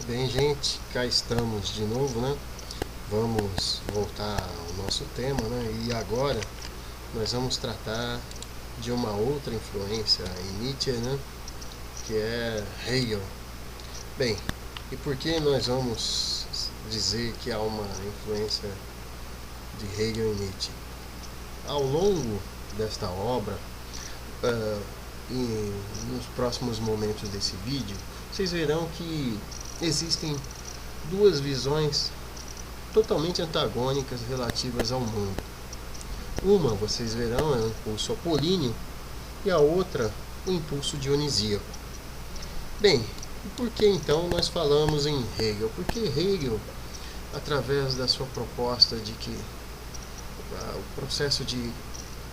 Bem, gente, cá estamos de novo, né? Vamos voltar ao nosso tema, né? E agora nós vamos tratar de uma outra influência em Nietzsche, né? Que é Hegel. Bem, e por que nós vamos dizer que há uma influência de Hegel em Nietzsche? Ao longo desta obra, e nos próximos momentos desse vídeo, vocês verão que existem duas visões totalmente antagônicas relativas ao mundo. Uma, vocês verão, é o impulso apolíneo e a outra, o impulso dionisíaco. Bem, e por que então nós falamos em Hegel? Porque Hegel, através da sua proposta de que o processo de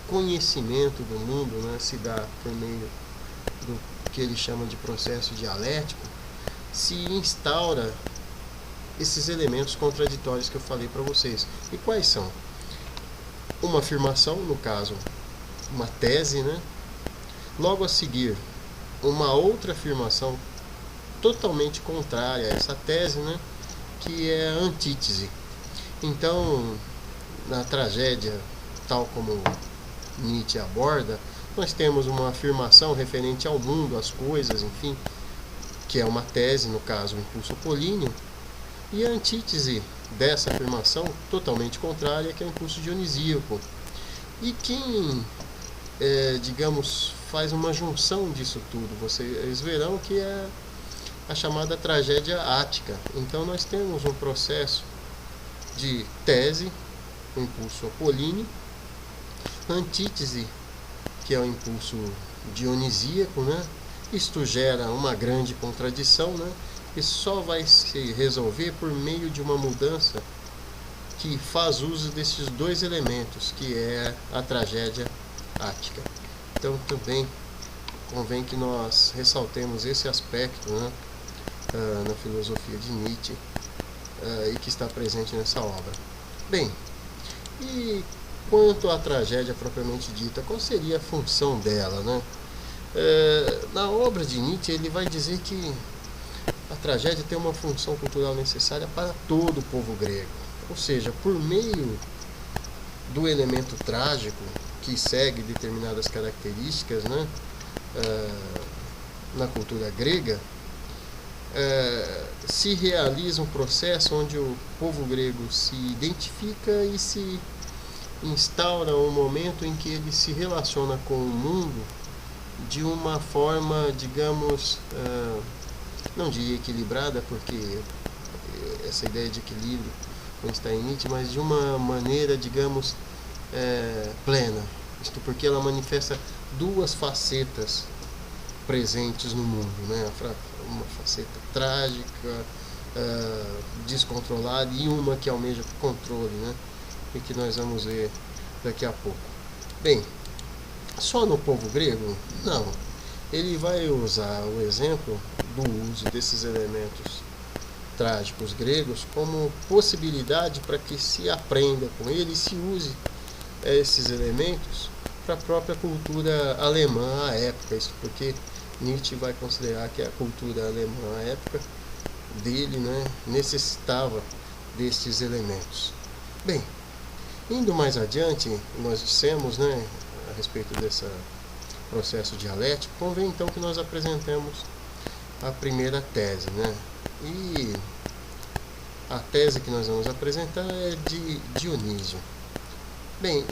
conhecimento do mundo, né, se dá por meio do que ele chama de processo dialético, se instaura esses elementos contraditórios que eu falei para vocês. E quais são? Uma afirmação, no caso, uma tese, né? Logo a seguir, uma outra afirmação totalmente contrária a essa tese, né? Que é a antítese. Então, na tragédia, tal como Nietzsche aborda, nós temos uma afirmação referente ao mundo, às coisas, enfim, que é uma tese, no caso, o impulso apolíneo, e a antítese dessa afirmação, totalmente contrária, que é o impulso dionisíaco. E quem, digamos, faz uma junção disso tudo, vocês verão que é a chamada tragédia ática. Então nós temos um processo de tese, o impulso apolíneo, antítese, que é o impulso dionisíaco, né? Isto gera uma grande contradição, né? E só vai se resolver por meio de uma mudança que faz uso desses dois elementos, que é a tragédia ática. Então também convém que nós ressaltemos esse aspecto, né, na filosofia de Nietzsche, e que está presente nessa obra. Bem, e quanto à tragédia propriamente dita, qual seria a função dela, né? Na obra de Nietzsche ele vai dizer que a tragédia tem uma função cultural necessária para todo o povo grego, ou seja, por meio do elemento trágico que segue determinadas características, né, na cultura grega, se realiza um processo onde o povo grego se identifica e se instaura um momento em que ele se relaciona com o mundo de uma forma, digamos, não diria equilibrada, porque essa ideia de equilíbrio não está em Nietzsche, mas de uma maneira, digamos, plena. Isto porque ela manifesta duas facetas presentes no mundo, né? Uma faceta trágica, descontrolada, e uma que almeja controle, né? E que nós vamos ver daqui a pouco. Bem, só no povo grego? Não. Ele vai usar o exemplo do uso desses elementos trágicos gregos como possibilidade para que se aprenda com ele e se use esses elementos para a própria cultura alemã à época. Isso porque Nietzsche vai considerar que a cultura alemã à época dele, né, necessitava destes elementos. Bem, indo mais adiante, nós dissemos, né, a respeito desse processo dialético, convém então que nós apresentemos a primeira tese, né? E a tese que nós vamos apresentar é de Dionísio. Bem,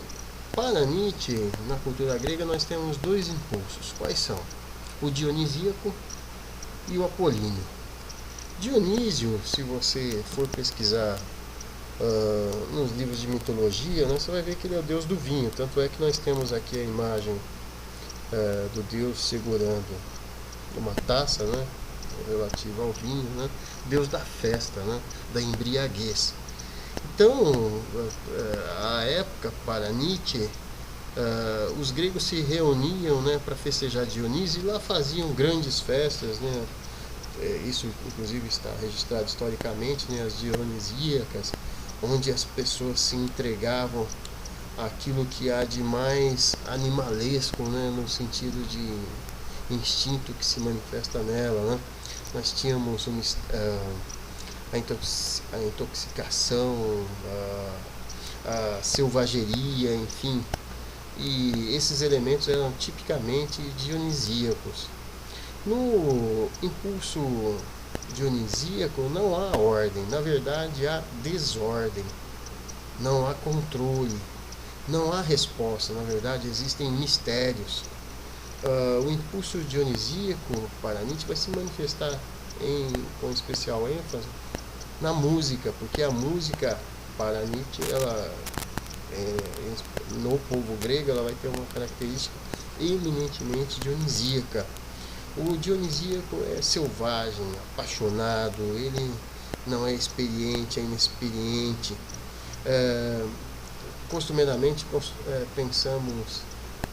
para Nietzsche, na cultura grega, nós temos dois impulsos. Quais são? O dionisíaco e o apolíneo. Dionísio, se você for pesquisar nos livros de mitologia, né, você vai ver que ele é o deus do vinho. Tanto é que nós temos aqui a imagem do deus segurando uma taça, né, relativa ao vinho, né, deus da festa, né, da embriaguez. Então, à época, para Nietzsche, os gregos se reuniam, né, para festejar Dionísio, e lá faziam grandes festas, né. Isso inclusive está registrado historicamente, né, as dionisíacas, onde as pessoas se entregavam àquilo que há de mais animalesco, né, no sentido de instinto que se manifesta nela, né? Nós tínhamos a intoxicação, a selvageria, enfim, e esses elementos eram tipicamente dionisíacos. No impulso dionisíaco não há ordem, na verdade há desordem, não há controle, não há resposta, na verdade existem mistérios. O impulso dionisíaco para Nietzsche vai se manifestar com especial ênfase na música, porque a música para Nietzsche, ela no povo grego, ela vai ter uma característica eminentemente dionisíaca. O dionisíaco é selvagem, apaixonado, ele não é experiente, é inexperiente. Costumeiramente pensamos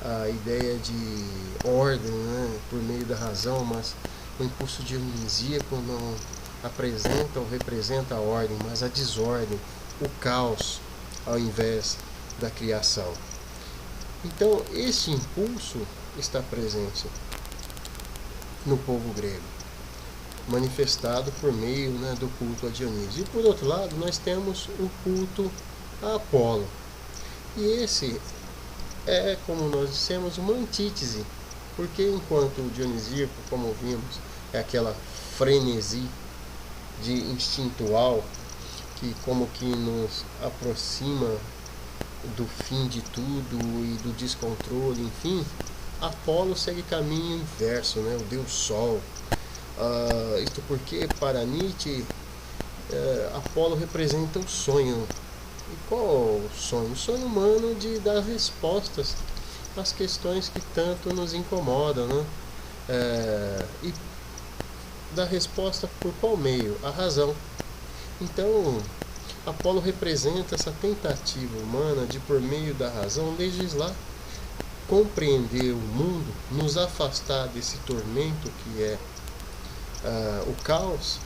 a ideia de ordem, né, por meio da razão, mas o impulso dionisíaco não apresenta ou representa a ordem, mas a desordem, o caos, ao invés da criação. Então, esse impulso está presente no povo grego, manifestado por meio, né, do culto a Dionísio. E por outro lado, nós temos o culto a Apolo. E esse é, como nós dissemos, uma antítese, porque enquanto o dionisíaco, como vimos, é aquela frenesi de instintual que como que nos aproxima do fim de tudo e do descontrole, enfim, Apolo segue caminho inverso, né? O Deus Sol. Isto porque para Nietzsche Apolo representa o sonho. E qual o sonho? O sonho humano de dar respostas às questões que tanto nos incomodam, né? E dar resposta por qual meio? A razão. Então, Apolo representa essa tentativa humana de, por meio da razão, legislar, compreender o mundo, nos afastar desse tormento que é o caos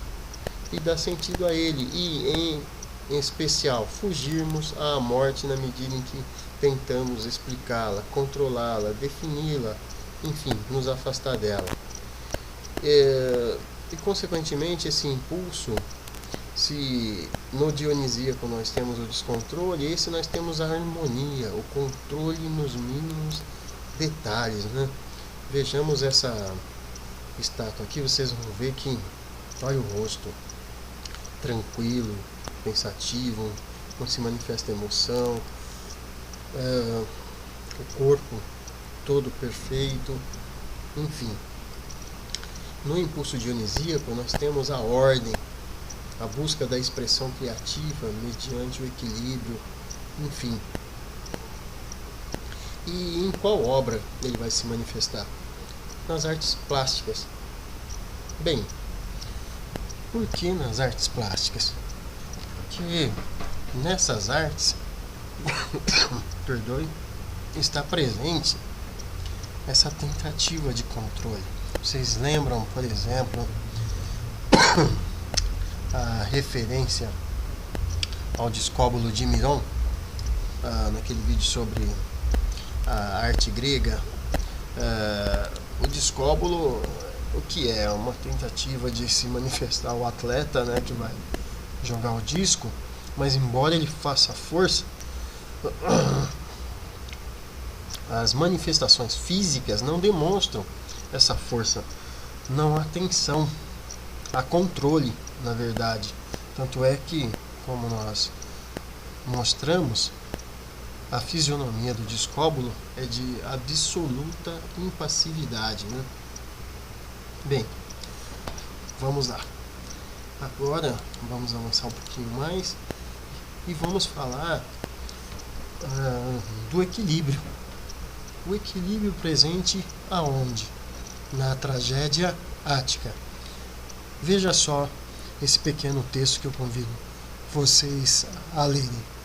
e dar sentido a ele, e em especial fugirmos à morte na medida em que tentamos explicá-la, controlá-la, defini-la, enfim, nos afastar dela. E consequentemente esse impulso, se no dionisíaco nós temos o descontrole, esse nós temos a harmonia, o controle nos mínimos detalhes, né? Vejamos essa estátua aqui, vocês vão ver que olha o rosto tranquilo, pensativo, não se manifesta emoção, o corpo todo perfeito, enfim. No impulso dionisíaco nós temos a ordem, a busca da expressão criativa mediante o equilíbrio, enfim. E em qual obra ele vai se manifestar? Nas artes plásticas. Bem, por que nas artes plásticas? Porque nessas artes perdoe, está presente essa tentativa de controle. Vocês lembram, por exemplo, a referência ao Discóbulo de Miron, naquele vídeo sobre a arte grega? O Discóbulo, o que é? Uma tentativa de se manifestar o atleta, né, que vai jogar o disco, mas embora ele faça força, as manifestações físicas não demonstram essa força, não há tensão, há controle, na verdade. Tanto é que, como nós mostramos, a fisionomia do Discóbulo é de absoluta impassividade, né? Bem, vamos lá. Agora vamos avançar um pouquinho mais e vamos falar do equilíbrio. O equilíbrio presente aonde? Na tragédia ática. Veja só esse pequeno texto que eu convido vocês a lerem.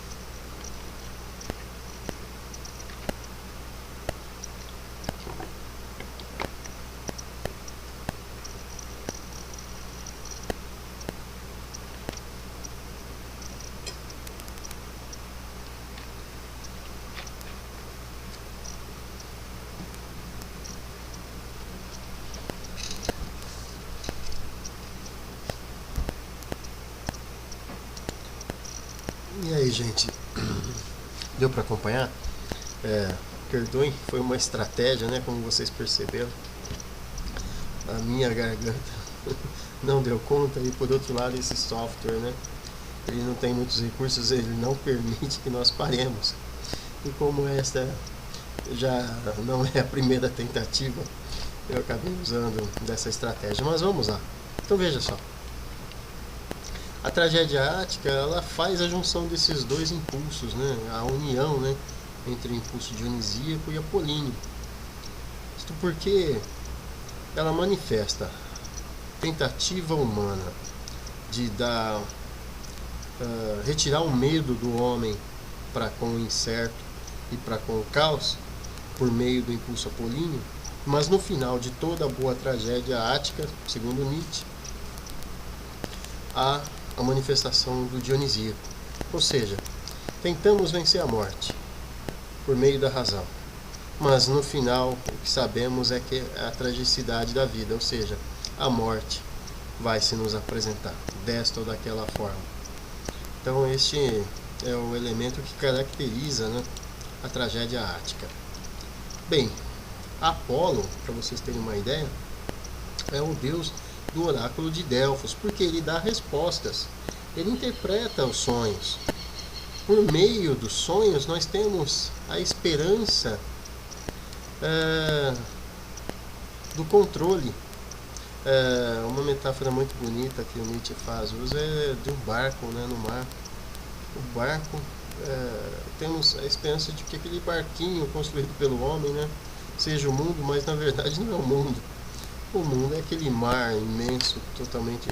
E aí, gente, deu para acompanhar? Perdoem, foi uma estratégia, né? Como vocês perceberam, a minha garganta não deu conta. E por outro lado, esse software, né? Ele não tem muitos recursos, ele não permite que nós paremos. E como esta já não é a primeira tentativa, eu acabei usando dessa estratégia. Mas vamos lá. Então veja só. A tragédia ática, ela faz a junção desses dois impulsos, né? A união, né? Entre o impulso dionisíaco e apolíneo. Isto porque ela manifesta tentativa humana de retirar o medo do homem para com o incerto e para com o caos por meio do impulso apolíneo, mas no final de toda boa tragédia ática, segundo Nietzsche, há a manifestação do dionisíaco, ou seja, tentamos vencer a morte por meio da razão, mas no final o que sabemos é que é a tragicidade da vida, ou seja, a morte vai se nos apresentar desta ou daquela forma. Então este é o elemento que caracteriza, né, a tragédia ática. Bem, Apolo, para vocês terem uma ideia, é o deus do oráculo de Delfos, porque ele dá respostas, ele interpreta os sonhos. Por meio dos sonhos nós temos a esperança do controle. Uma metáfora muito bonita que o Nietzsche faz uso é de um barco, né, no mar. O barco, temos a esperança de que aquele barquinho construído pelo homem, né, seja o mundo, mas na verdade não é o mundo. O mundo é aquele mar imenso, totalmente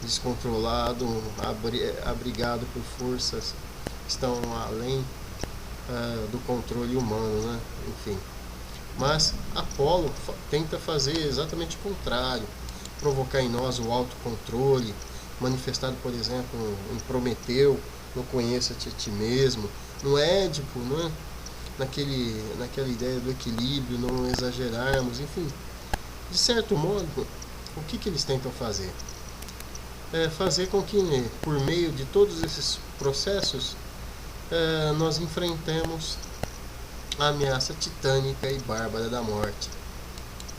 descontrolado, abrigado por forças que estão além do controle humano, né? Enfim. Mas Apolo tenta fazer exatamente o contrário, provocar em nós o autocontrole, manifestado, por exemplo, em Prometeu, não conheça-te a ti mesmo, no Édipo, né? Naquela ideia do equilíbrio, não exagerarmos, enfim. De certo modo, o que eles tentam fazer? Fazer com que, por meio de todos esses processos, nós enfrentemos a ameaça titânica e bárbara da morte.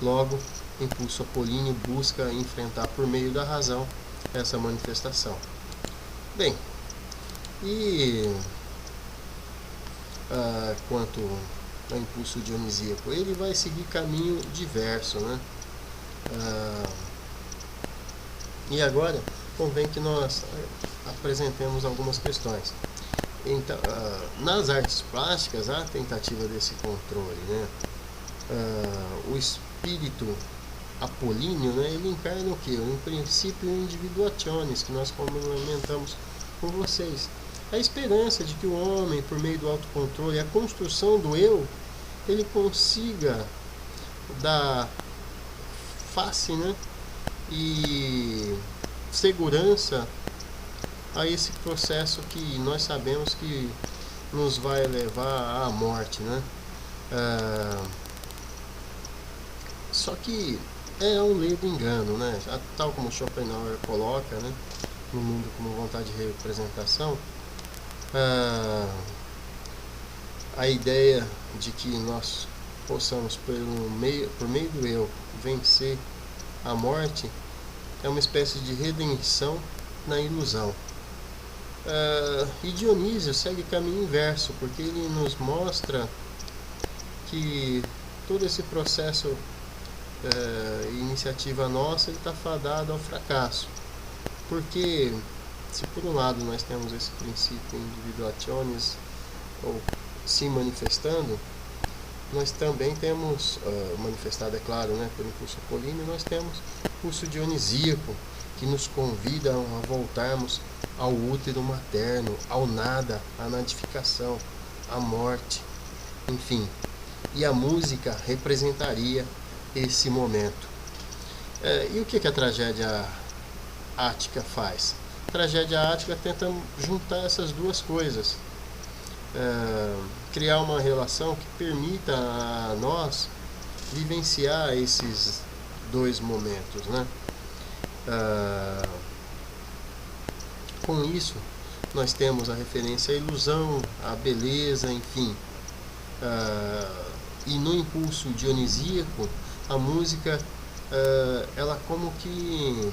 Logo, o impulso apolíneo busca enfrentar por meio da razão essa manifestação. Bem, e quanto ao impulso dionisíaco, ele vai seguir caminho diverso, né? E agora convém que nós apresentemos algumas questões. Então, nas artes plásticas há a tentativa desse controle, né? O espírito apolíneo, né, ele encarna o que? O princípio individuationis, que nós comentamos com vocês. A esperança de que o homem, por meio do autocontrole, a construção do eu, ele consiga dar face, né, e segurança a esse processo que nós sabemos que nos vai levar à morte, né? Só que é um ledo engano, né? Tal como Schopenhauer coloca, né, no mundo como vontade de representação, a ideia de que nós possamos por meio do eu vencer a morte é uma espécie de redenção na ilusão. E Dionísio segue caminho inverso, porque ele nos mostra que todo esse processo iniciativa nossa está fadado ao fracasso, porque se por um lado nós temos esse princípio individuationis ou se manifestando, nós também temos, manifestado, é claro, né, pelo impulso apolíneo, nós temos o impulso dionisíaco, que nos convida a voltarmos ao útero materno, ao nada, à nadificação, à morte, enfim. E a música representaria esse momento. E o que a tragédia ática faz? A tragédia ática tenta juntar essas duas coisas. Criar uma relação que permita a nós vivenciar esses dois momentos, né? Com isso, nós temos a referência à ilusão, à beleza, enfim. E no impulso dionisíaco, a música, ela como que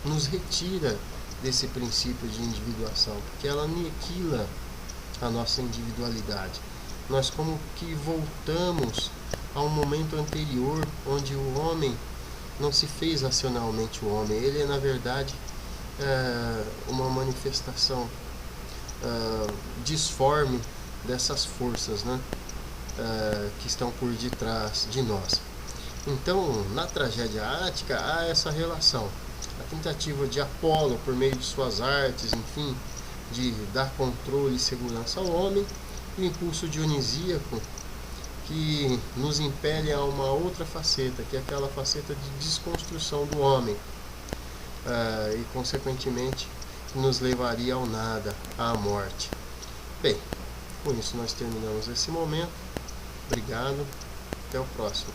nos retira desse princípio de individuação, porque ela aniquila a nossa individualidade. Nós como que voltamos a um momento anterior, onde o homem não se fez racionalmente o homem. Ele é, na verdade, uma manifestação disforme dessas forças, né, que estão por detrás de nós. Então, na tragédia ática, há essa relação. A tentativa de Apolo, por meio de suas artes, enfim, de dar controle e segurança ao homem, e o impulso dionisíaco, que nos impele a uma outra faceta, que é aquela faceta de desconstrução do homem, e consequentemente nos levaria ao nada, à morte. Bem, com isso nós terminamos esse momento. Obrigado, até o próximo.